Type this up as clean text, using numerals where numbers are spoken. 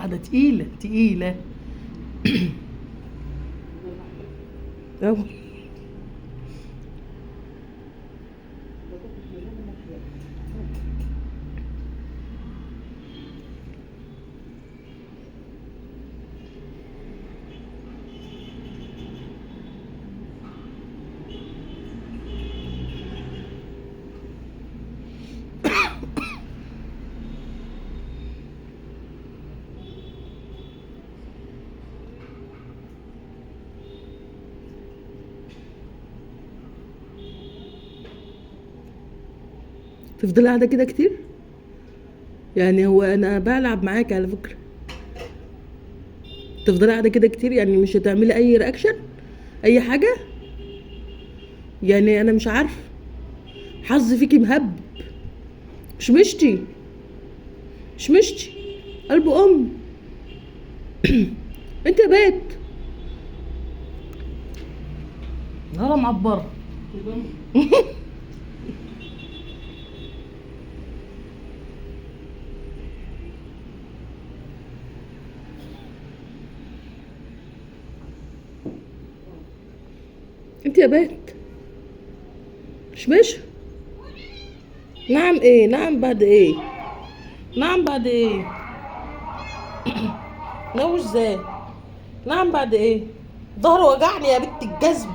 قاعدة تقيلة تقيلة. أهو. تفضل قاعدة كده كتير؟ يعني هو أنا بلعب معاك على فكرة. تفضل قاعدة كده كتير يعني مش هتعملي أي رياكشن؟ أي حاجة؟ يعني أنا مش عارفة، حظ فيكي مهب. مش مشتي قلب أم. أنت يا بيت نهارة معبرة. انت يا بيت مش نعم ايه؟ نعم بعد ايه؟ نعم بعد ايه؟ نوش ازاي؟ نعم بعد ايه؟ ظهري وجعني يا بنت الجزم.